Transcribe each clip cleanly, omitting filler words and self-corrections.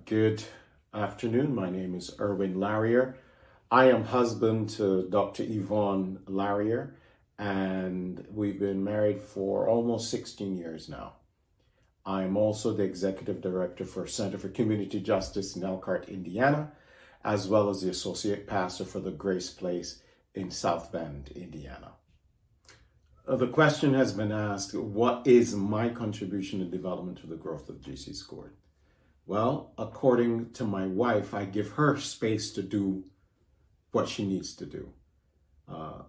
Good afternoon. My name is Erwin Larrier. I am husband to Dr. Yvonne Larrier, and we've been married for almost 16 years now. I'm also the executive director for Center for Community Justice in Elkhart, Indiana, as well as the associate pastor for the Grace Place in South Bend, Indiana. The question has been asked, what is my contribution and development to the growth of GC Scored? Well, according to my wife, I give her space to do what she needs to do.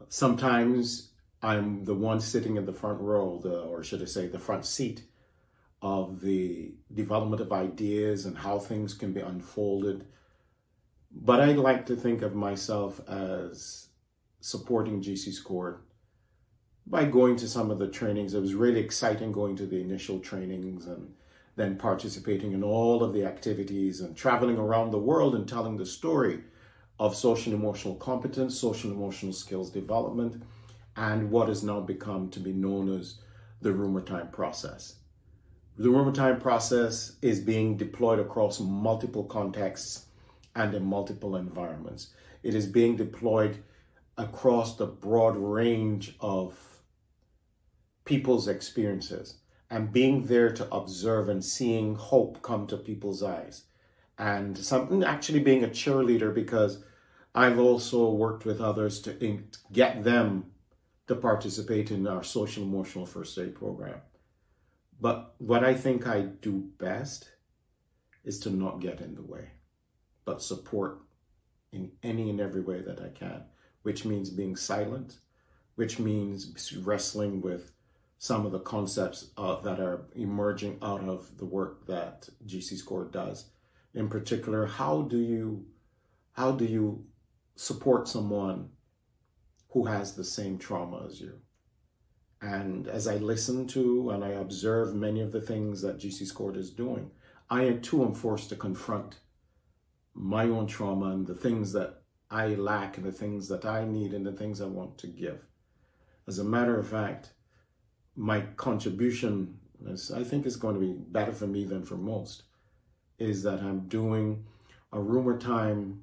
Sometimes I'm the one sitting in the front row, or should I say the front seat of the development of ideas and how things can be unfolded. But I like to think of myself as supporting GC Scored by going to some of the trainings. It was really exciting going to the initial trainings and then participating in all of the activities and traveling around the world and telling the story of social emotional competence, social emotional skills development, and what has now become to be known as the Rumor Time process. The Rumor Time process is being deployed across multiple contexts and in multiple environments. It is being deployed across the broad range of people's experiences, and being there to observe and seeing hope come to people's eyes. And something actually being a cheerleader, because I've also worked with others to get them to participate in our social emotional first aid program. But what I think I do best is to not get in the way, but support in any and every way that I can, which means being silent, which means wrestling with some of the concepts that are emerging out of the work that GC Scored does. In particular, how do you support someone who has the same trauma as you? And as I listen to and I observe many of the things that GC Scored is doing, I too am forced to confront my own trauma and the things that I lack and the things that I need and the things I want to give. As a matter of fact, my contribution, I think is going to be better for me than for most, is that I'm doing a Rumor Time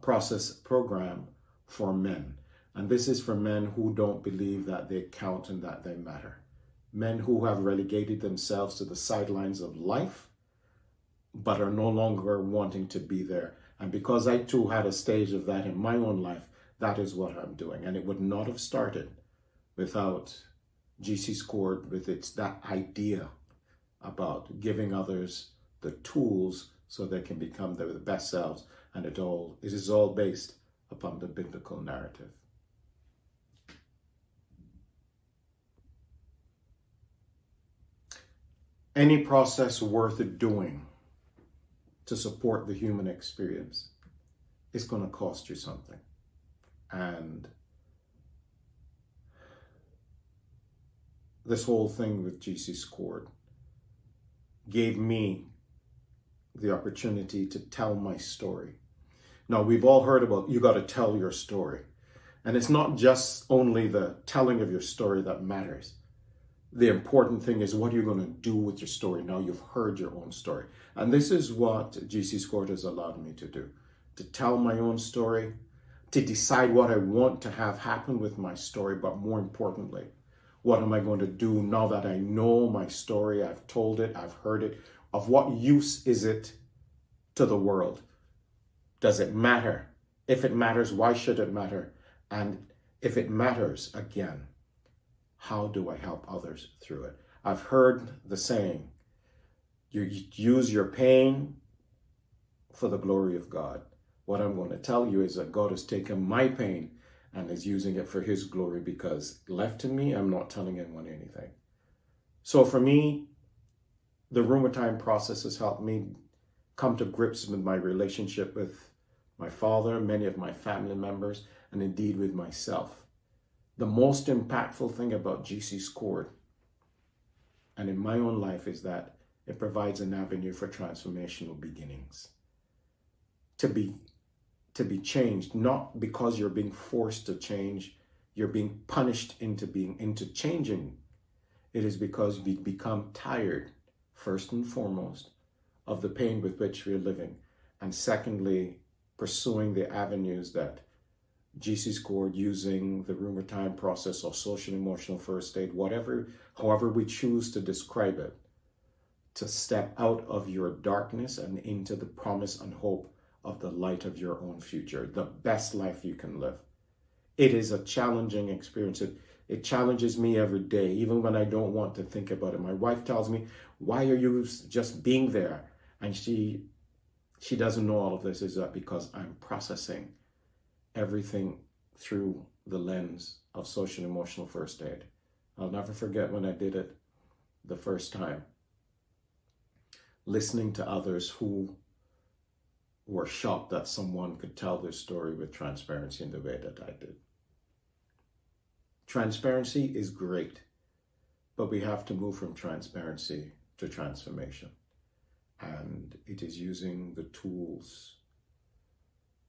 process program for men. And this is for men who don't believe that they count and that they matter. Men who have relegated themselves to the sidelines of life, but are no longer wanting to be there. And because I too had a stage of that in my own life, that is what I'm doing. And it would not have started without GC Scored, with that idea about giving others the tools so they can become their best selves. And it is all based upon the biblical narrative. Any process worth doing to support the human experience is going to cost you something. And this whole thing with GC Scored gave me the opportunity to tell my story. Now, we've all heard about you got to tell your story. And it's not just only the telling of your story that matters. The important thing is what you're going to do with your story. Now you've heard your own story. And this is what GC Scored has allowed me to do. To tell my own story, to decide what I want to have happen with my story, but more importantly, what am I going to do now that I know my story, I've told it, I've heard it? Of what use is it to the world? Does it matter? If it matters, why should it matter? And if it matters, again, how do I help others through it? I've heard the saying, you use your pain for the glory of God. What I'm going to tell you is that God has taken my pain and is using it for his glory, because left to me, I'm not telling anyone anything. So for me, the Rumor Time process has helped me come to grips with my relationship with my father, many of my family members, and indeed with myself. The most impactful thing about GC Scored and in my own life is that it provides an avenue for transformational beginnings. To be changed, not because you're being forced to change, you're being punished into changing. It is because we become tired, first and foremost, of the pain with which we're living. And secondly, pursuing the avenues that GC scored using the rumor time process or social emotional first aid, however we choose to describe it, to step out of your darkness and into the promise and hope of the light of your own future, the best life you can live. It is a challenging experience. It challenges me every day, even when I don't want to think about it. My wife tells me, why are you just being there? And she doesn't know all of this. Is that because I'm processing everything through the lens of social emotional first aid. I'll never forget when I did it the first time, listening to others who were shocked that someone could tell their story with transparency in the way that I did. Transparency is great, but we have to move from transparency to transformation. And it is using the tools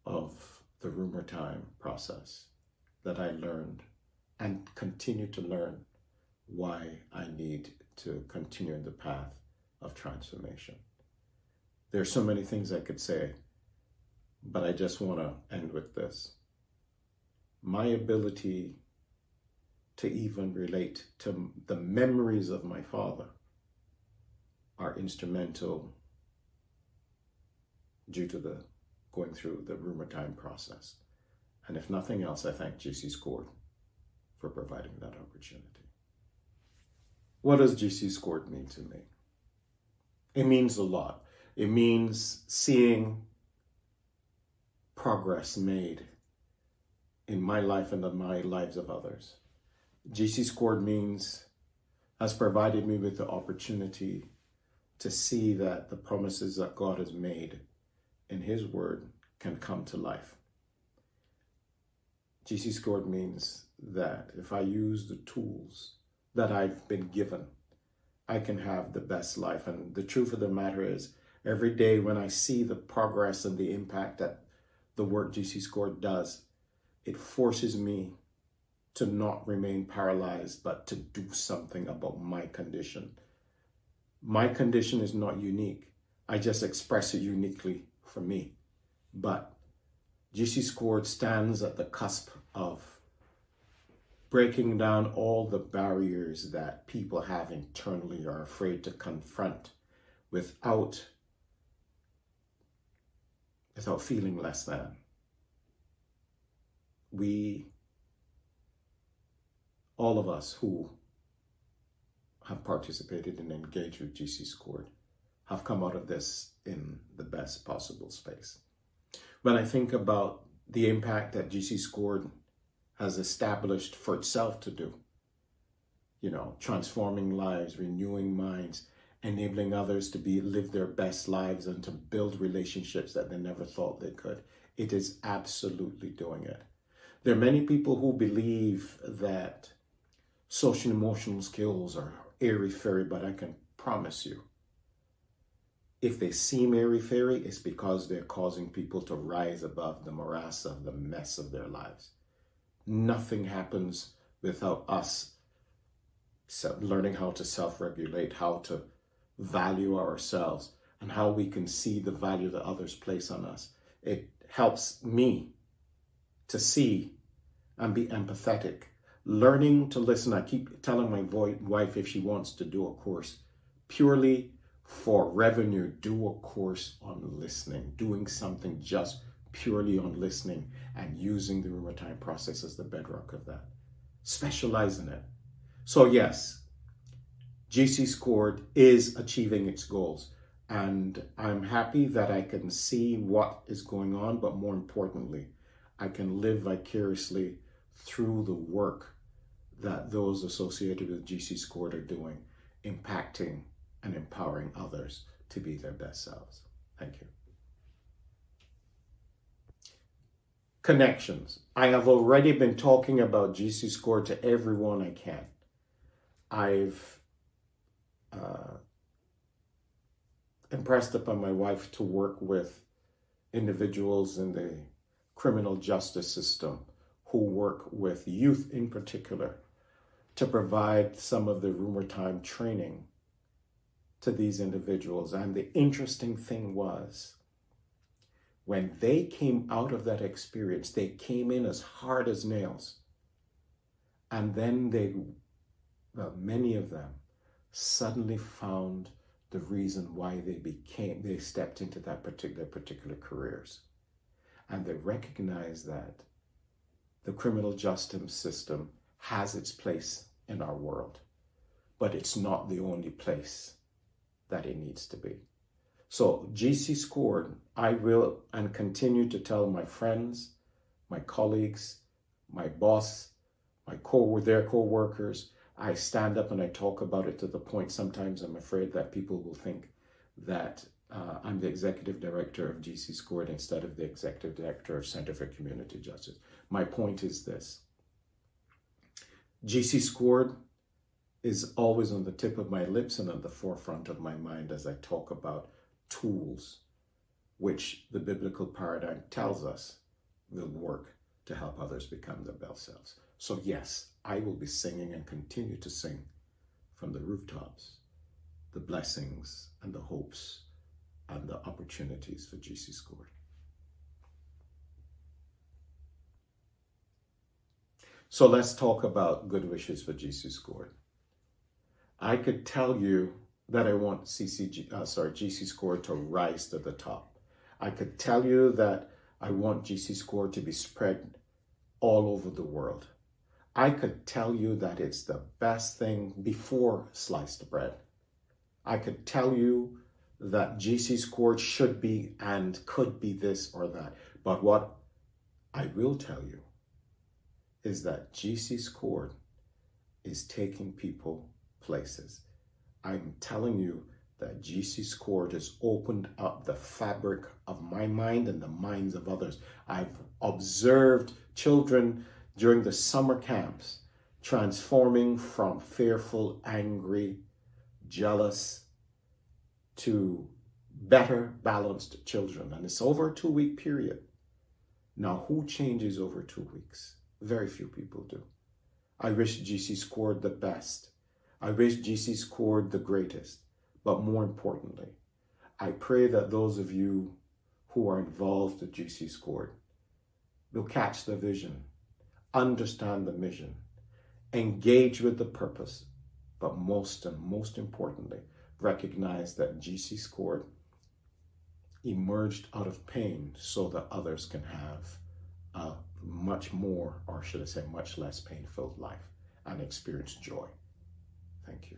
of the rumor time process that I learned and continue to learn why I need to continue in the path of transformation. There are so many things I could say, but I just want to end with this. My ability to even relate to the memories of my father are instrumental due to going through the rumor time process. And if nothing else, I thank GC Scored for providing that opportunity. What does GC Scored mean to me? It means a lot. It means seeing progress made in my life and in my lives of others. GC Scored has provided me with the opportunity to see that the promises that God has made in His Word can come to life. GC Scored means that if I use the tools that I've been given, I can have the best life. And the truth of the matter is, every day when I see the progress and the impact that the work GC Scored does, it forces me to not remain paralyzed, but to do something about my condition. My condition is not unique. I just express it uniquely for me. But GC Scored stands at the cusp of breaking down all the barriers that people have internally or are afraid to confront without feeling less than. All of us who have participated and engaged with GC Scored have come out of this in the best possible space. When I think about the impact that GC Scored has established for itself to do, transforming lives, renewing minds, enabling others to live their best lives and to build relationships that they never thought they could, it is absolutely doing it. There are many people who believe that social emotional skills are airy-fairy, but I can promise you, if they seem airy-fairy, it's because they're causing people to rise above the morass of the mess of their lives. Nothing happens without us learning how to self-regulate, how to value ourselves, and how we can see the value that others place on us. It helps me to see and be empathetic. Learning to listen. I keep telling my wife, if she wants to do a course purely for revenue, do a course on listening, doing something just purely on listening and using the rumor time process as the bedrock of that. Specialize in it. So yes, GC Scored is achieving its goals, and I'm happy that I can see what is going on, but more importantly, I can live vicariously through the work that those associated with GC Scored are doing, impacting and empowering others to be their best selves. Thank you. Connections. I have already been talking about GC Scored to everyone I can. I've impressed upon my wife to work with individuals in the criminal justice system who work with youth in particular to provide some of the rumor time training to these individuals. And the interesting thing was, when they came out of that experience, they came in as hard as nails. And then many of them suddenly found the reason why they stepped into that particular careers. And they recognized that the criminal justice system has its place in our world, but it's not the only place that it needs to be. So GC Scored, I will and continue to tell my friends, my colleagues, my boss, their co-workers, I stand up and I talk about it to the point sometimes I'm afraid that people will think that I'm the executive director of GC Scored instead of the executive director of Center for Community Justice. My point is this: GC Scored is always on the tip of my lips and on the forefront of my mind as I talk about tools which the biblical paradigm tells us will work to help others become their best selves. So yes, I will be singing and continue to sing from the rooftops the blessings and the hopes and the opportunities for GC Scored. So let's talk about good wishes for GC Scored. I could tell you that I want GC Scored to rise to the top. I could tell you that I want GC Scored to be spread all over the world. I could tell you that it's the best thing before sliced bread. I could tell you that GC Scored should be and could be this or that. But what I will tell you is that GC Scored is taking people places. I'm telling you that GC Scored has opened up the fabric of my mind and the minds of others. I've observed children during the summer camps transforming from fearful, angry, jealous to better balanced children. And it's over a 2-week period. Now, who changes over 2 weeks? Very few people do. I wish GC Scored the best. I wish GC Scored the greatest. But more importantly, I pray that those of you who are involved with GC Scored will catch the vision, understand the mission, engage with the purpose, but most importantly, recognize that GC Scored emerged out of pain so that others can have a much more, or should I say much less painful life and experience joy. Thank you.